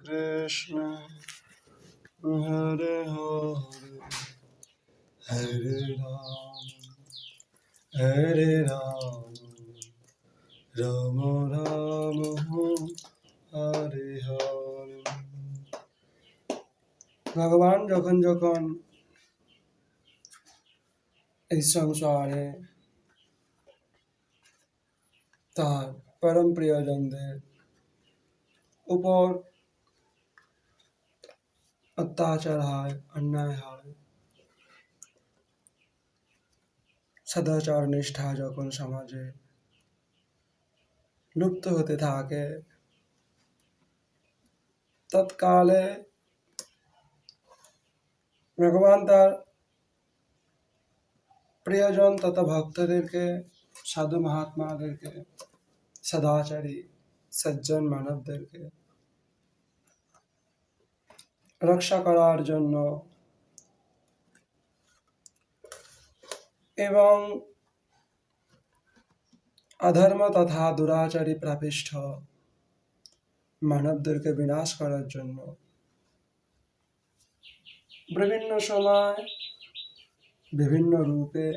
Krishna Hare Hare Hare Ram Hare Ram Rama Rama Hare Hare। ভগবান যখন যখন এই সংসারে তার পরম প্রিয়জনদের উপর অত্যাচার হয়, অন্যায় হয়, সদাচার নিষ্ঠা যখন সমাজে লুপ্ত হতে থাকে, তৎকালে ভগবান তার প্রিয়জন তথা ভক্তদেরকে, সাধু মহাত্মাদেরকে, সদাচারী সজ্জন মানবদেরকে রক্ষা করার জন্য এবং অধর্ম তথা দুরাচারী প্রাপিষ্ঠ মানবদেরকে বিনাশ করার জন্য বিভিন্ন সময় বিভিন্ন রূপে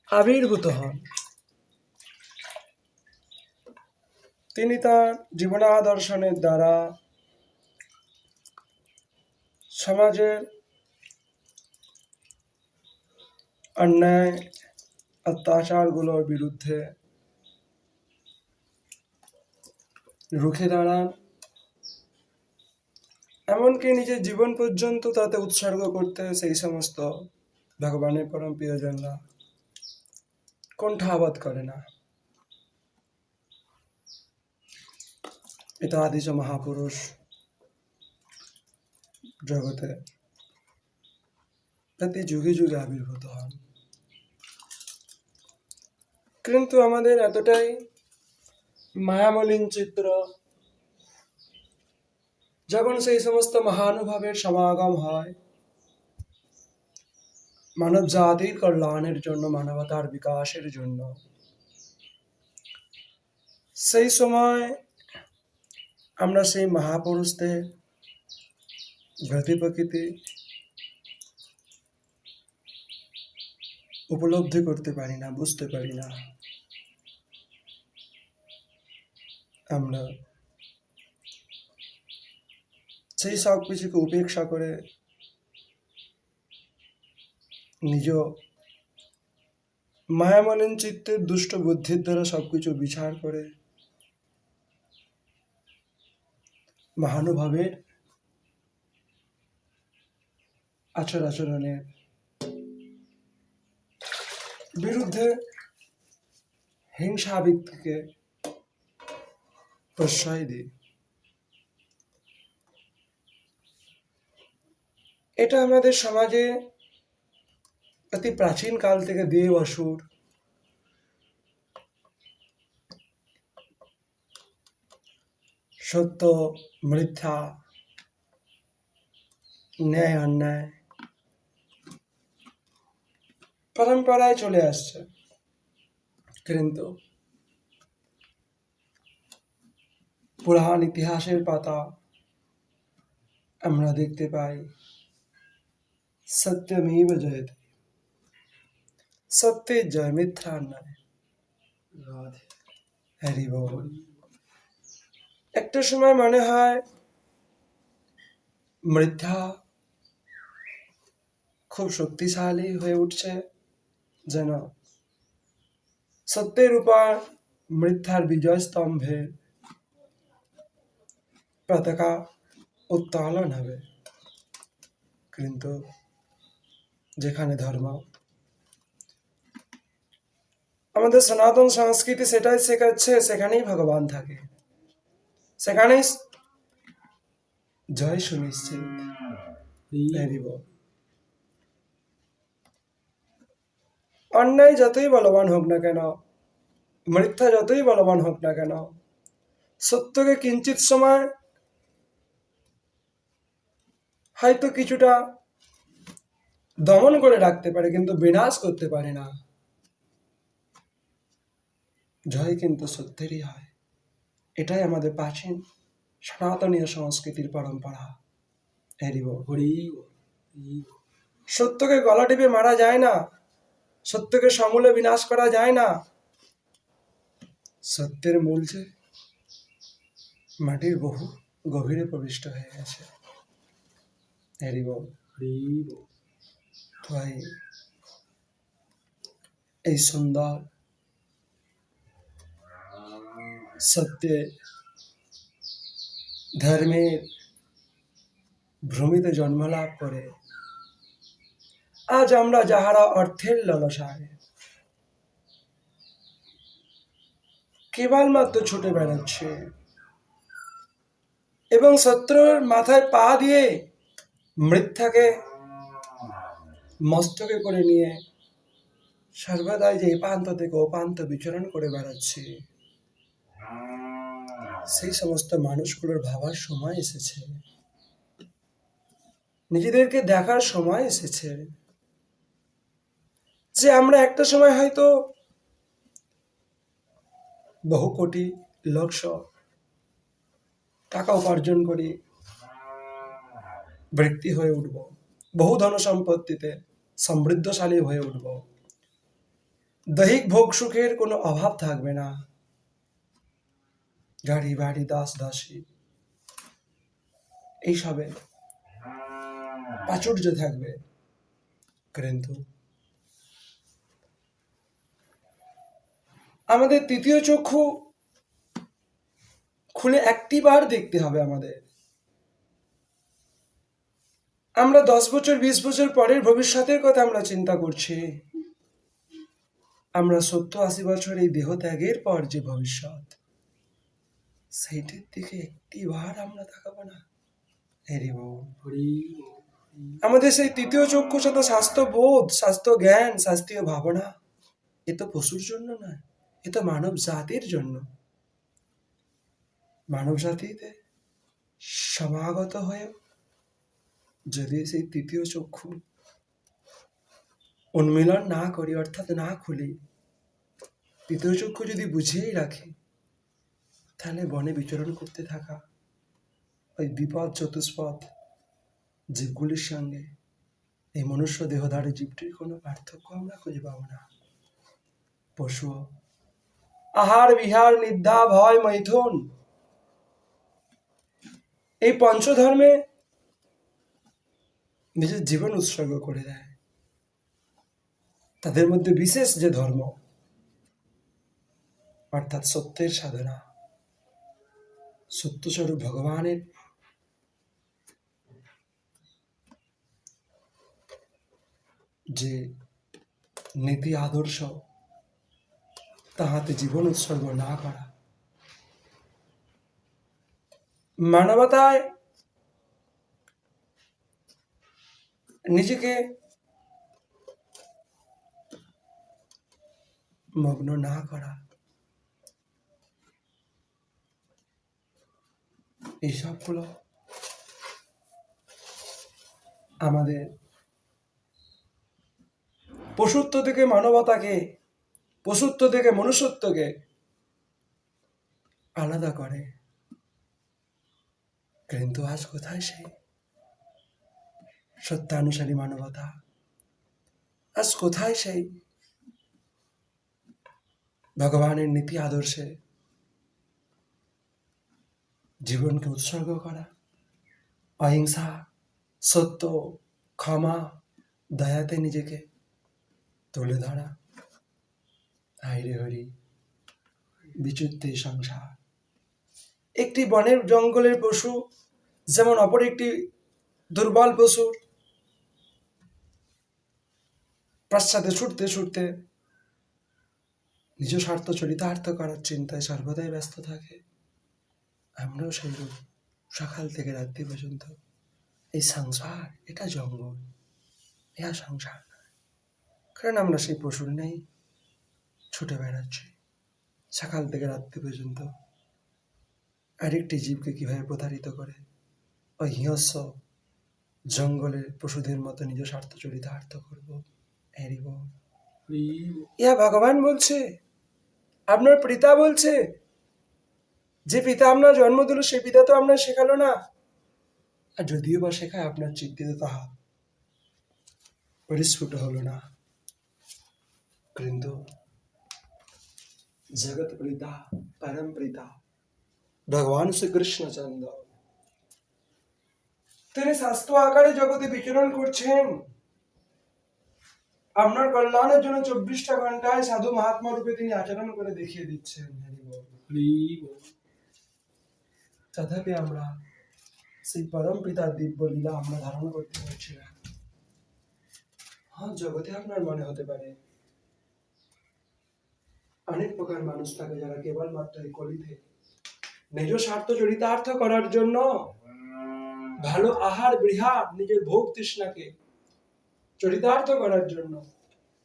আবির্ভূত হন। তিনি তার জীবনাদর্শনের দ্বারা সমাজের অন্যায় অত্যাচারগুলোর বিরুদ্ধে রুখে দাঁড়ান, এমনকি নিজের জীবন পর্যন্ত তাতে উৎসর্গ করতে সেই সমস্ত ভগবানের পরম প্রিয়জনরা কুণ্ঠাবোধ করে না। এটা আদিজ মহাপুরুষ জগতে প্রতি যুগে যুগে আবির্ভূত হন। কিন্তু আমাদের এতটাই মায়ামলিন চিত্র, যখন সেই সমস্ত মহানুভাবের সমাগম হয় মানব জাতির কল্যাণের জন্য, মানবতার বিকাশের জন্য, সেই সময় আমরা সেই মহাপুরুষদের গতি প্রকৃতি উপলব্ধি করতে পারি না, বুঝতে পারি না। আমরা সেই সব কিছুকে উপেক্ষা করে নিজ মায়ামলিন চিত্তের দুষ্ট বুদ্ধির দ্বারা সবকিছু বিচার করে মহানুভাবের আচরণের বিরুদ্ধে হিংসাবৃত্তিকে প্রশ্রয় দিই। এটা আমাদের সমাজে অতি প্রাচীন কাল থেকে দেব অসুর, সত্য মিথ্যা, ন্যায় অন্যায় পরম্পরায় চলে আসছে। কিন্তু পুরাণ ইতিহাসের পাতা আমরা দেখতে পাই সত্যমেব জয়তে, সত্যের জয়, মিথ্যা নয়। হরি বল। একটা সময় মনে হয় মিথ্যা খুব শক্তিশালী হয়ে উঠছে, যেন সত্যের উপর মিথ্যার বিজয় স্তম্ভে পতাকা উত্তোলন হবে। কিন্তু যেখানে ধর্ম, আমাদের সনাতন সংস্কৃতি সেটাই শেখাচ্ছে, সেখানেই ভগবান থাকে, সেখানেই জয় সুনিশ্চিত। অন্যায় যতই বলবান হোক না কেন, মিথ্যা যতই বলবান হোক না কেন, সত্যকে কিঞ্চিত সময় হয়তো কিছুটা দমন করে রাখতে পারে, কিন্তু বিনাশ করতে পারে না। জয় কিন্তু সত্যেরই হয়। এটাই আমাদের প্রাচীন সনাতনীয় সংস্কৃতির পরম্পরা। সত্যকে গলা টিপে মারা যায় না, সত্যকে সমূলে বিনাশ করা যায় না। সত্যের মূল যে মাটির বহু গভীরে প্রবিষ্ট হয়ে গেছে। তাই এই সুন্দর সত্যে ধর্মের ভূমিতে জন্ম লাভ করে আজ আমরা যাহারা অর্থের লালসায় কেবলমাত্র ছুটে বেড়াচ্ছে এবং শত্রুর মাথায় পা দিয়ে মিথ্যাকে মস্তকে করে নিয়ে সর্বদাই যে এপান্ত থেকে ওপান্ত বিচরণ করে বেড়াচ্ছে, সেই সমস্ত মানুষগুলোর ভাবার সময় এসেছে, নিজেদেরকে দেখার সময় এসেছে যে আমরা একটা সময় হয়তো বহু কোটি লক্ষ টাকা উপার্জন করি ব্যক্তি হয়ে উঠব, বহু ধন সম্পত্তিতে সমৃদ্ধশালী হয়ে উঠব, দৈহিক ভোগ সুখের কোনো অভাব থাকবে না, গাড়ি বাড়ি দাস দাসী এইসবে প্রাচুর্য থাকবে। কিন্তু আমাদের তৃতীয় চক্ষু খুলে একটি বার দেখতে হবে আমাদের। আমরা 10 বছর 20 বছর পরের ভবিষ্যতের কথা আমরা চিন্তা করছি, আমরা 70-80 বছর এই দেহ ত্যাগের পর যে ভবিষ্যৎ, সেইটির দিকে একটি বার আমরা তাকাবো না। আমাদের সেই তৃতীয় চক্ষু সাথে স্বাস্থ্য বোধ, স্বাস্থ্য জ্ঞান, শাস্ত্রীয় ভাবনা, এ তো পশুর জন্য নয়, এ তো মানব জাতির জন্য। মানব জাতিতে সমাগত হয়ে যদি সেই তৃতীয় চক্ষু উন্মিলন না করি, অর্থাৎ না খুলি, তৃতীয় চক্ষু যদি বুঝিয়েই রাখি, তাহলে বনে বিচরণ করতে থাকা ওই বিপদ চতুষ্পদ জীবগুলির সঙ্গে এই মনুষ্য দেহধারী জীবটির কোনো পার্থক্য আমরা খুঁজে পাবো না। পশু আহার বিহার নিদ্রা ভয় মৈথুন, এই পঞ্চধর্মে নিজের জীবন উৎসর্গ করে দেয়। তাদের মধ্যে বিশেষ যে ধর্ম, অর্থাৎ সত্যের সাধনা, সত্যস্বরূপ ভগবানের যে নীতি আদর্শ, তাহাতে জীবন উৎসর্গ না করা, মানবতায় নিজেকে মগ্ন না করা, এইসবগুলো আমাদের পশুত্ব থেকে মানবতাকে, পশুত্ব থেকে মনুষ্যত্বকে আলাদা করে। কিন্তু আজ কোথায় সেই সত্যানুসারী মানবতা? আজ কোথায় সেই ভগবানের নীতি আদর্শে জীবনকে উৎসর্গ করা, অহিংসা, সত্য, ক্ষমা, দয়াতে নিজেকে তুলে ধরা? হায়রে হরি, বিচুত্তে সংসার। একটি বনের জঙ্গলের পশু যেমন অপর একটি দুর্বল পশুর পশ্চাতে ছুটতে ছুটতে নিজ স্বার্থ চরিতার্থ করার চিন্তায় সর্বদাই ব্যস্ত থাকে, আমরাও সেইরূপ সকাল থেকে রাত্রি পর্যন্ত এই সংসার, এটা জঙ্গল, ইহা সংসার নয়। কারণ আমরা সেই পশুর নেই, ছুটে বেড়াচ্ছি সকাল থেকে রাত্রি পর্যন্ত আরেকটি জীবকে কিভাবে প্রতারিত করে ওই হিংস্র জঙ্গলের পশুদের মতো নিজ স্বার্থ চরিতার্থ করবো। ইহা ভগবান বলছে, আপনার পিতা বলছে, যে পিতা আপনার জন্ম দিল সেই পিতা তো আপনার শেখালো না, আর যদিও বা শেখায় আপনার চিত্তে তাহা পরিস্ফুট হলো না। কিন্তু জগৎ পিতা পরম পিতা ভগবান শ্রীকৃষ্ণ চন্দ্র তিনি স্বাস্থ্য আকারে জগতে বিচরণ করছেন, আপনার কল্যাণের জন্য 24টা ঘন্টায় সাধু মহাত্মা রূপে তিনি আচরণ করে দেখিয়ে দিচ্ছেন। তথাপি আমরা সেই পরম পিতার দিব্য লীলা আমরা ধারণ করতে পারছি না। হ্যাঁ, জগতে আপনার মনে হতে পারে অনেক প্রকার মানুষ থাকে যারা কেবলমাত্র এই কলিতে নিজ স্বার্থ চরিতার্থ করার জন্য ভালো আহার বিহার নিজের ভোগ তৃষ্ণাকে চরিতার্থ করার জন্য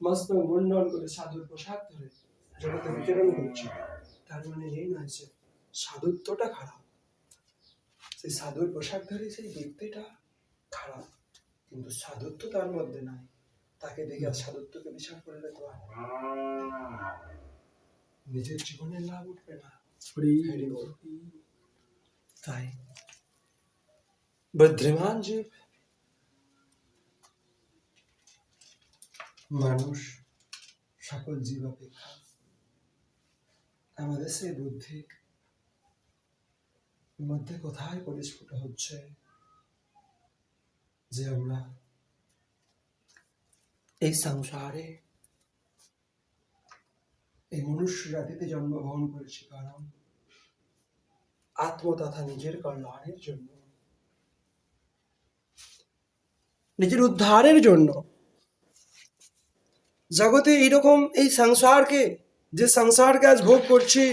মস্ত মুন্ডন করে সাধুর পোশাক ধরে জগতে বিচরণ করছে। তার মানে এই নয় যে সাধুত্বটা খারাপ, সেই সাধুর পোশাক ধরে সেই ব্যক্তিটা খারাপ, কিন্তু সাধুত্ব তার মধ্যে নাই। তাকে দেখে আর সাধুত্বকে বিচার করলে তো নিজের জীবনের লাভ উঠবে না। তাই বুদ্ধিমান জীব মানুষ সকল জীব অপেক্ষা আমাদের সেই বুদ্ধি মধ্যে কোথায় পরিস্ফুট হচ্ছে যে আমরা এই সংসারে এই মনুষ্য জাতিতে জন্মগ্রহণ করেছি কারণ আত্ম তথা নিজের কল্যাণের জন্য, নিজের উদ্ধারের জন্য। জগতে এইরকম এই সংসারকে, যে সংসারকে আজ ভোগ করছি,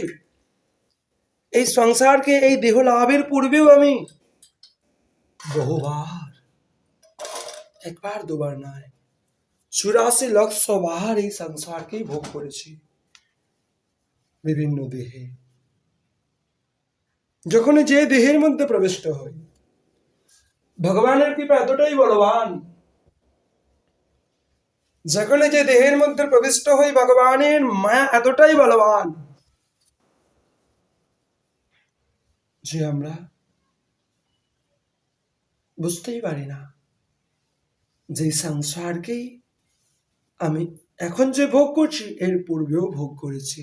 এই সংসারকে এই দেহ লাভের পূর্বেও আমি বহুবার, একবার দুবার নয় 84 বার এই সংসারকেই ভোগ করেছি বিভিন্ন দেহে। যখন যে দেহের মধ্যে প্রবিষ্ট হই, ভগবানের কৃপা এতটাই বলবান, যখন যে দেহের মধ্যে প্রবিষ্ট হই ভগবানের মায়া এতটাই বলবান যে আমরা বুঝতেই পারি না যে সংসারকেই আমি এখন যে ভোগ করছি এর পূর্বেও ভোগ করেছি।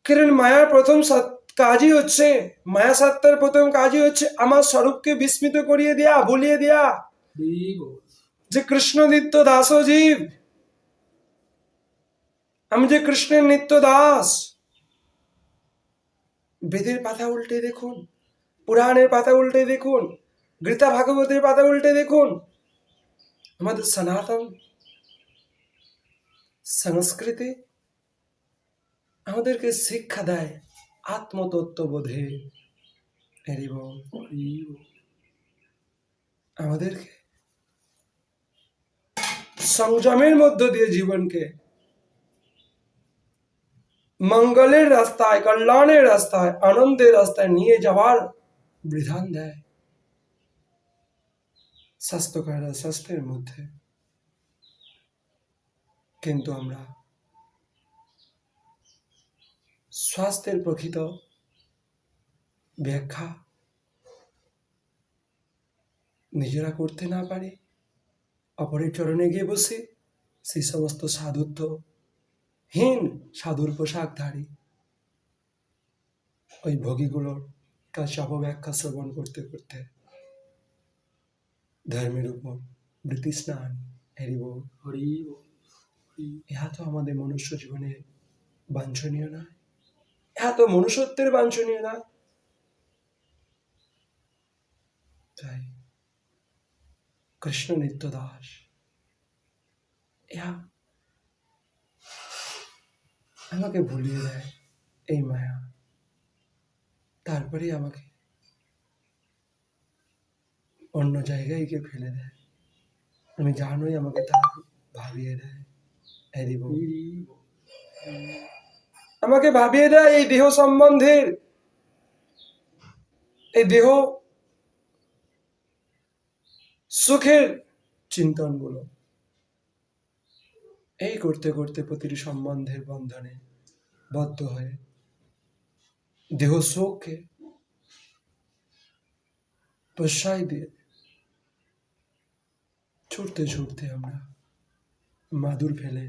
কারণ মায়ার প্রথম কাজই হচ্ছে, মায়া সত্তার প্রথম কাজই হচ্ছে আমার স্বরূপকে বিস্মিত করিয়ে দেয়া, ভুলিয়ে দেয়া যে কৃষ্ণ নিত্য দাস জীব, আমি যে কৃষ্ণের নিত্য দাস। বেদের পাতা উল্টে দেখুন, পুরাণের পাতা উল্টে দেখুন, গীতা ভাগবতের পাতা উল্টে দেখুন, আমাদের সনাতন সংস্কৃতি আমাদেরকে শিক্ষা দেয় আত্মতত্ত্ববোধে। আমাদেরকে সংযমের মধ্য দিয়ে জীবনকে মঙ্গলের রাস্তায়, কল্যাণের রাস্তায়, আনন্দের রাস্তায় নিয়ে যাওয়ার বিধান দেয় স্বাস্থ্যকাররা স্বাস্থ্যের মধ্যে। কিন্তু আমরা স্বাস্থ্যের প্রকৃত ব্যাখ্যা নিজেরা করতে না পারি, অপরের চরণে গিয়ে বসে সেই সমস্ত সাধুত্বহীন সাধুর পোশাকধারী ওই ভোগীগুলোর কাছে অপব্যাখ্যা শ্রবণ করতে করতে ধর্মের উপর বৃত্তিস্নান ইহা তো আমাদের মনুষ্য জীবনে বাঞ্ছনীয় নয়, ইহা তো মনুষ্যত্বের বাঞ্ছনীয় নয়। তাই কৃষ্ণ নিত্য দাস ইহা আমাকে ভুলিয়ে দেয় এই মায়া, তারপরে আমাকে অন্য জায়গায় গিয়ে ফেলে দেয়। আমি জানোই আমাকে তারা ভাবিয়ে দেয়, আমাকে ভাবিয়ে দেয় এই দেহ সম্বন্ধের, এই দেহ সুখের চিন্তন গুলো। এই করতে করতে প্রতিটি সম্বন্ধের বন্ধনে বদ্ধ হয়ে দেহ শোককে প্রশ্রয় দিয়ে ছুটতে ছুটতে আমরা মাদুর ফেলে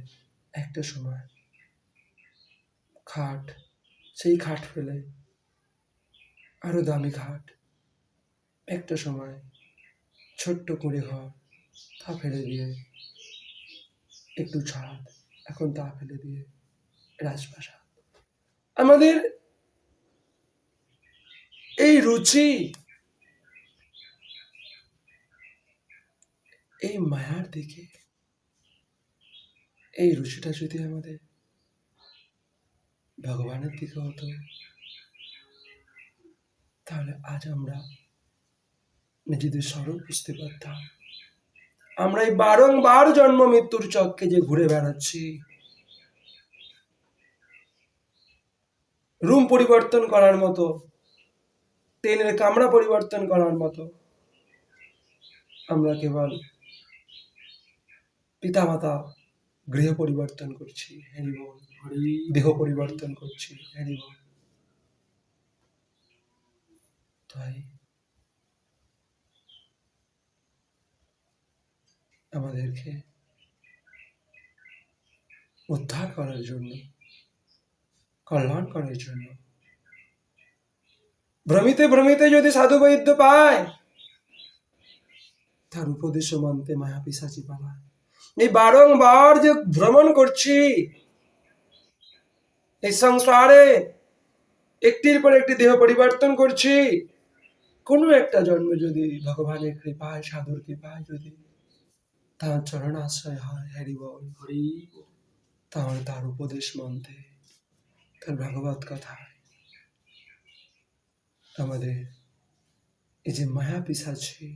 একটা সময় খাট, সেই খাট ফেলে আরো দামি খাট, একটা সময় ছোট্ট কুঁড়ে ঘর, তা ফেলে দিয়ে একটু ছাদ, এখন তা ফেলে দিয়ে রাজপ্রাসাদ। আমাদের এই রুচি, এই মায়ার দিকে, এই রুচিটা যদি আমাদের ভগবানের দিকে হতো, তাহলে আজ আমরা নিজেদের স্বরূপ বুঝতে পারতাম। আমরা এই বারংবার জন্ম মৃত্যুর চক্রে যে ঘুরে বেড়াচ্ছি, রুম পরিবর্তন করার মতো, ট্রেনের কামরা পরিবর্তন করার মতো, আমরা কেবল পিতামাতা গৃহ পরিবর্তন করছি, হরি বল, দেহ পরিবর্তন করছি, হরি বল। তাই আমাদেরকে উদ্ধার করার জন্য, কল্যাণ করার জন্য, ভ্রমিতে ভ্রমিতে যদি সাধু বৈদ্য পায়, তার উপদেশ মানতে মায়া পিশাচি পালায়। এই বারংবার যে ভ্রমণ করছি এই সংসারে, একটির পর একটি দেহ পরিবর্তন করছি, কোনো একটা জন্ম যদি ভগবানের কৃপায়, সাধুর কৃপায় যদি তার চরণ আশ্রয় হয়, হরি বল, হরি, তাহলে তার উপদেশ মানতে, তার ভাগবত কথায় আমাদের এই যে মায়া পিশাচি,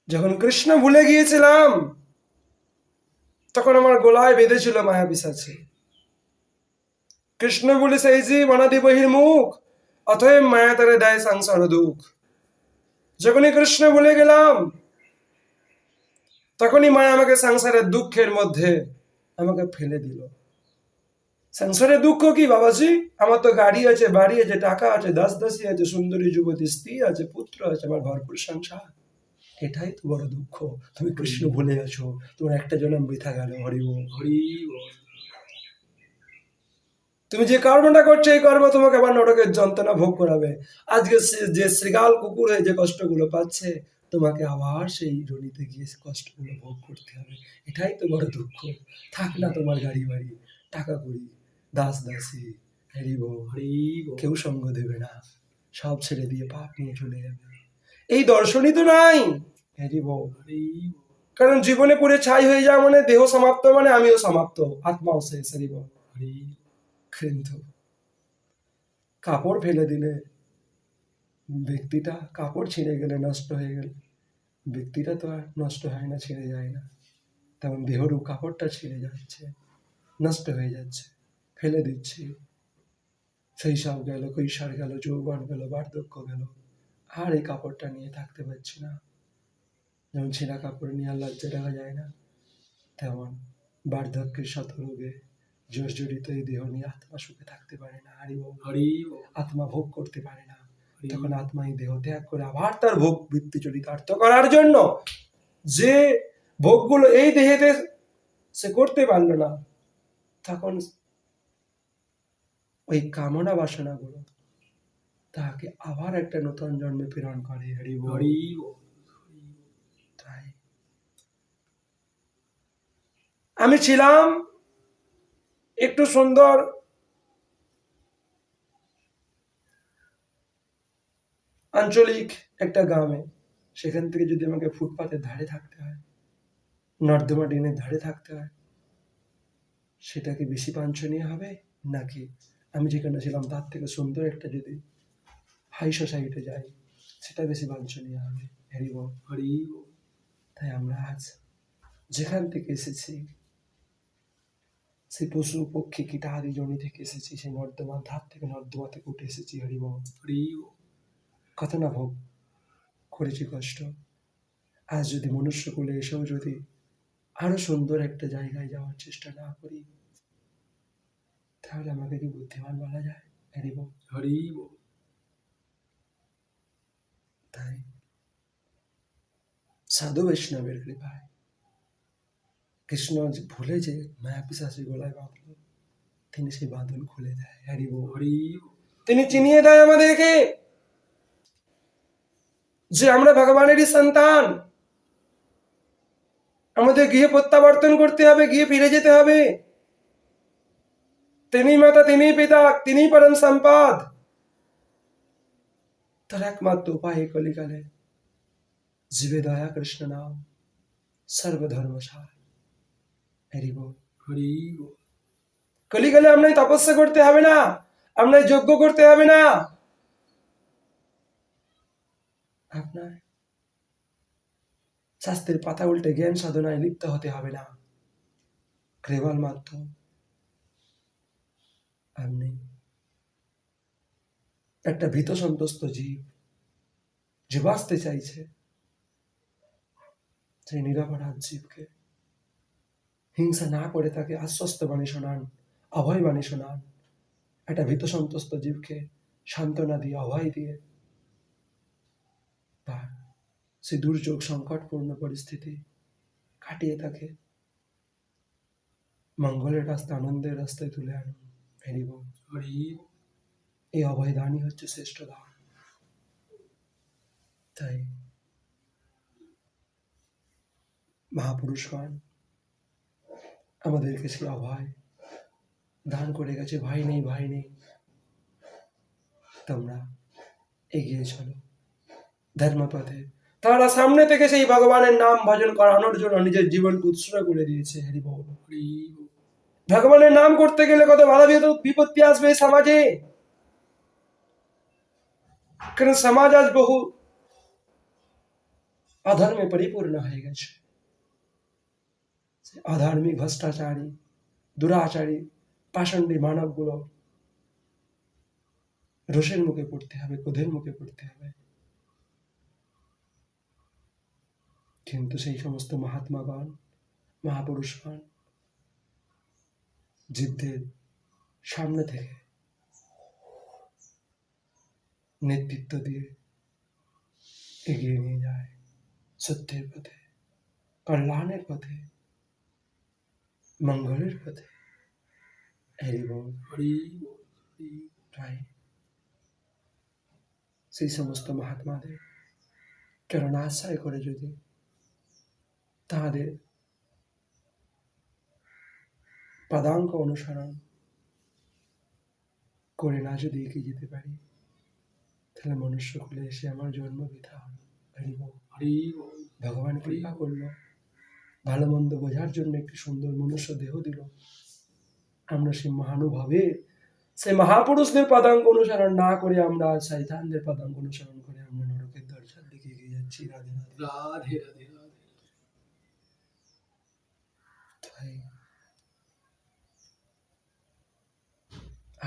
যখন কৃষ্ণ ভুলে গিয়েছিলাম তখন আমার গলায় বেঁধেছিল মায়া পিশাচি। কৃষ্ণ বলে সেই যে অনাদি বহির্মুখ, অতএব মায়া তারে দেয় সংসার দুঃখ। যখনই কৃষ্ণ ভুলে গেলাম তখনই মায়া আমাকে সংসারের দুঃখের মধ্যে আমাকে ফেলে দিল। সংসারের দুঃখ কি বাবাজি? আমার তো গাড়ি আছে, বাড়ি আছে, টাকা আছে, দাস দাসী আছে, সুন্দরী যুবতী স্ত্রী আছে, পুত্র আছে, আমার ভরপুর সংসার। এটাই তো বড় দুঃখ। তুমি কৃষ্ণ ভুলে গেছো, তোমার একটা জন্ম বৃথা গেল। হরি বল, হরি বল। তুমি যে কর্মটা করছো এই কর্ম তোমাকে আবার নরকের যন্ত্রণা ভোগ করাবে। আজকে যে শৃগাল কুকুর হয়ে যে কষ্টগুলো পাচ্ছে, তোমাকে আবার সেই রণিতে গিয়ে কষ্টগুলো ভোগ করতে হবে। এটাই তো বড় দুঃখ। থাক না তোমার গাড়ি বাড়ি, টাকা কড়ি, দাস দাসী, হরি বল, কেউ সঙ্গ দেবে না, সব ছেড়ে দিয়ে পাপ নিয়ে চলে যাবে। এই দর্শনই তো নাই, হরি বল। কারণ জীবনে পুরে ছাই হয়ে যাওয়া মানে দেহ সমাপ্ত, মানে আমিও সমাপ্ত, আত্মাও শেষ। হরি বল। কিন্তু কাপড় ফেলে দিলে ব্যক্তিটা, কাপড় ছিঁড়ে গেলে, নষ্ট হয়ে গেলে ব্যক্তিটা তো আর নষ্ট হয় না, ছিঁড়ে যায় না। তেমন দেহরূপ কাপড়টা ছিঁড়ে যাচ্ছে, নষ্ট হয়ে যাচ্ছে, ফেলে দিচ্ছি। শৈশব গেল, কৈশোর গেল, যৌবন গেল, বার্ধক্য গেল, আর এই কাপড়টা নিয়ে থাকতে পারছি না। যেমন ছেঁড়া কাপড় নিয়ে আর লজ্জা দেখা যায় না, তেমন বার্ধক্যের শতরোগে জর্জরিত এই দেহ নিয়ে আত্মা সুখে থাকতে পারে না। হরি আত্মা ভোগ করতে পারে না। তখন আত্মা এই দেহ ত্যাগ করে আবার তার ভোগ বৃত্তি চরিতার্থ করার জন্য যে ভোগগুলো এই দেহেতে সে করতে পারলো না, তখন ওই কামনা বাসনাগুলো তাকে আবার একটা নতুন জন্মে প্রেরণ করে। হরি বল। তাই আমি ছিলাম একটু সুন্দর আঞ্চলিক একটা গ্রামে, সেখান থেকে যদি আমাকে ফুটপাতের ধারে থাকতে হয়, নর্দমা ড্রেনের ধারে থাকতে হয়, সেটা কি বেশি বাঞ্ছনীয় হবে? নাকি আমি যেখানে ছিলাম তার থেকে সুন্দর একটা যদি হাই সোসাইটিতে যাই, সেটা বেশি বাঞ্ছনীয় হবে? হরি বল, হরি বল। তাই আমরা আজ যেখান থেকে এসেছি, সেই পশু পক্ষী কীটা আদি জনি থেকে এসেছি, সেই নর্দমার ধার থেকে, নর্দমা থেকে উঠে এসেছি। হরি বল, হরি বল। কত না ভোগ করেছি, কষ্ট। আজ যদি মনুষ্যকুলে এসেও যদি আরো সুন্দর একটা জায়গায় যাওয়ার চেষ্টা না করি, তাহলে আমাকে কি বুদ্ধিমান বলা যায়? হরি বল। হরি বল। তাই সাধু বৈষ্ণবের কৃপায় কৃষ্ণ ভুলে যে মায়া পিশাচের গলায় বাঁধল, তিনি সেই বাঁধন খুলে দেয়। হরি বল। হরি বল। তিনি চিনিয়ে দেয় আমাদেরকে যে আমরা ভগবানেরই সন্তান, আমাদের গৃহে প্রত্যাবর্তন করতে হবে, গৃহে ফিরে যেতে হবে। তিনি মাতা, তিনি পিতা, তিনি পরম সম্পদ। তার একমাত্র উপায় কলিকালে জীবে দয়া কৃষ্ণ নাম সর্বধর্মসার। হরি বল। হরি বল। কলিকালে আপনার তপস্যা করতে হবে না, আপনার যজ্ঞ করতে হবে না, আপনার শাস্ত্রের পাতা উল্টে জ্ঞান সাধনায় লিপ্ত হতে হবে না। কেবলমাত্র আপনি একটা ভীত সন্তুষ্ট জীব যে বাঁচতে চাইছে, সেই নিরপরাধ জীবকে হিংসা না করে তাকে আশ্বস্ত বাণী শোনান, অভয় বাণী শোনান। একটা ভীত সন্তুষ্ট জীবকে সান্ত্বনা দিয়ে, অভয় দিয়ে বা সেই দুর্যোগ সংকটপূর্ণ পরিস্থিতি কাটিয়ে তাকে মঙ্গলের রাস্তা, আনন্দের রাস্তায় তুলে আনুন। হরি বল। হরি বল। এই অভয় দানই হচ্ছে শ্রেষ্ঠ দান। তাই মহাপুরুষগণ আমাদেরকে সেই অভয় দান করে গেছে। ভাই নেই, ভাই নেই, তোমরা এগিয়ে চলো ধর্মপথে। তারা সামনে থেকে সেই ভগবানের নাম ভজন করানোর জন্য নিজের জীবনকে উৎসর্গ করে দিয়েছে। হরি বল। হরি বল। ভগবানের নাম করতে গেলে কত বাধা বিপত্তি আসবে এই সমাজে, কারণ সমাজ আজ বহু অধর্মে পরিপূর্ণ হয়ে গেছে। অধার্মিক, ভ্রষ্টাচারী, দুরাচারী, পাষণ্ডী মানবগুলো রোষের মুখে পড়তে হবে, ক্রোধের মুখে পড়তে হবে। কিন্তু সেই সমস্ত মহাত্মাগণ, মহাপুরুষগণ জীবদের সামনে থেকে নেতৃত্ব দিয়ে এগিয়ে নিয়ে যায় সত্যের পথে, কল্যাণের পথে, মঙ্গলের পথে। হরি বল। হরি বল। তাই সেই সমস্ত মহাত্মাদের চরণাশ্রয় করে যদি তাহাদের পদাঙ্ক অনুসরণ করে না যদি এগিয়ে যেতে পারি, তাহলে মনুষ্য কুলে এসে আমার জন্ম বৃথা হবে। হরি বল। হরি বল। ভগবান কৃপা করলো, ভালো মন্দ বোঝার জন্য একটি সুন্দর মনুষ্য দেহ দিল। আমরা সেই মহানুভাবে সেই মহাপুরুষদের পদাঙ্ক অনুসরণ না করে আমরা শয়তানদের পদাঙ্ক অনুসরণ করে আমরা নরকের দরজার দিকে এগিয়ে যাচ্ছি। রাধে রাধে। রাধে রাধে রাধে। তাই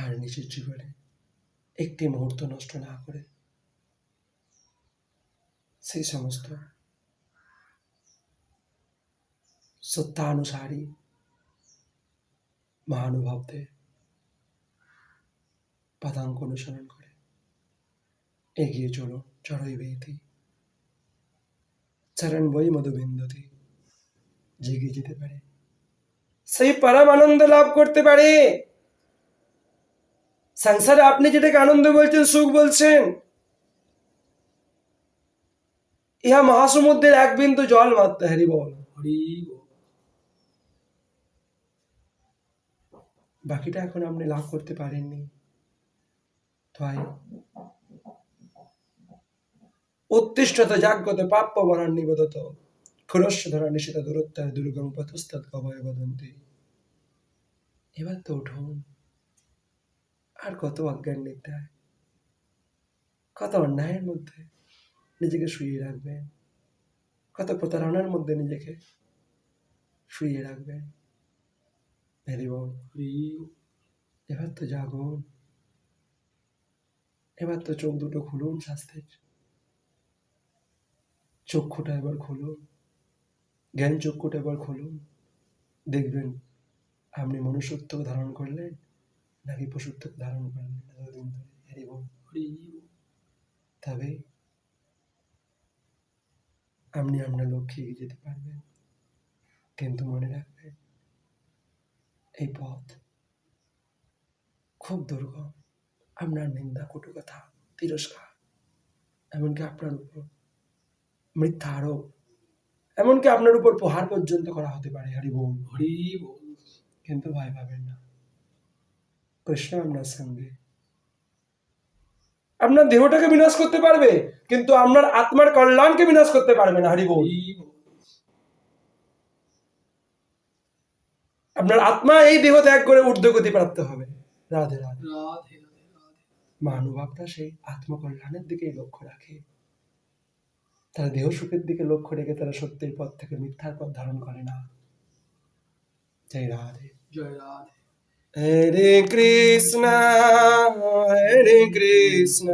আর নিজের জীবনে একটি মুহূর্ত নষ্ট না করে সেই সমস্ত সত্যানুসারী মহানুভবদের পদাঙ্ক অনুসরণ করে এগিয়ে চলো। চড়ই বেতি চরণ বই মধুবিন্দতি, জেগে যেতে পারে, সেই পরম আনন্দ লাভ করতে পারে। সংসারে আপনি যেটাকে আনন্দ বলছেন, সুখ বলছেন, ইহা মহাসমুদ্রের এক বিন্দু জল মাত্র। হরি বল। হরি বল। বাকিটা এখন আপনি লাভ করতে পারেননি। তাই উত্তিষ্ঠত জাগ্রত প্রাপ্য বরান নিবেদত ক্ষুরস্য ধরা নিষিত দূরত্বায় দুর্গম পথস্তৎ কবয় বদন্তি। এবার তো উঠুন। আর কত অজ্ঞান নিদ্রায়, কত অন্যায়ের মধ্যে নিজেকে শুয়ে রাখবেন, কত প্রতারণার মধ্যে নিজেকে শুয়ে রাখবেন। হরি বল। হরি বল। এবার তো জাগুন, এবার তো চোখ দুটো খুলুন, শাস্ত্রের চক্ষুটা এবার খুলুন, জ্ঞান চক্ষুটা এবার খুলুন। দেখবেন আপনি মনুষ্যত্ব ধারণ করলেন, নাকি পশুত্ব ধারণ করেন এতদিন ধরে, হরি বল। হরি বল। তবে আপনি আপনার লক্ষ্যে এগিয়ে যেতে পারবেন, কিন্তু মনে রাখবেন এই পথ খুব দুর্গম। আপনার নিন্দা, কটু কথা, তিরস্কার, এমনকি আপনার উপর মিথ্যা আরোপ, এমনকি আপনার উপর প্রহার পর্যন্ত করা হতে পারে, হরি বল। হরি বল। কিন্তু ভয় পাবেন না, কৃষ্ণ আপনার সঙ্গে। আপনার দেহটাকে বিনাশ করতে পারবে, কিন্তু আপনার আত্মার কল্যাণকে বিনাশ করতে পারবে না, হরি বল। হরি বল। আপনার আত্মা এই দেহ ত্যাগ করে ঊর্ধ্বগতি প্রাপ্ত হবে। রাধে রাধে। রাধে রাধে রাধে। মানবাত্মা সেই আত্মকল্যাণের দিকেই লক্ষ্য রাখে, তারা দেহ সুখের দিকে লক্ষ্য রেখে তারা সত্যের পথ থেকে মিথ্যার পথ ধারণ করে না। জয় রাধে। জয় রাধে। হরে কৃষ্ণ হরে কৃষ্ণ